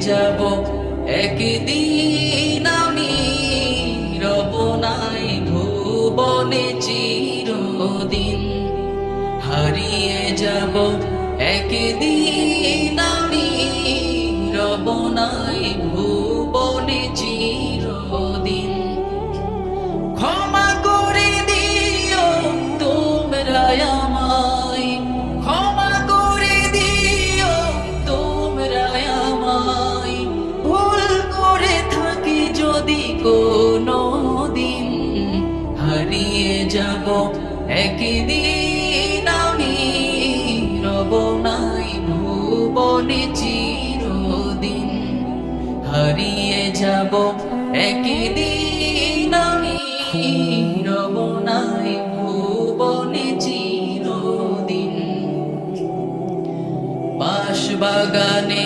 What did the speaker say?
যাব একদিন আমি, রব নাই ভুবনে চিরদিন। হারিয়ে যাব একদিন আমি, রব নাই ভুবনে চিরদিন। ক্ষমা করে দিও তোমরা আমায়, ক্ষমা করে দিও তোমরা আমায়, ভুল করে থাকি যদি কোনো দিন। হারিয়ে যাব একদিন আমি, রব নাই ভুবনে চিরদিন। হারিয়ে যাব একদিন আমি, রব নাই ভুবনে চিরদিন। বাঁশবাগানে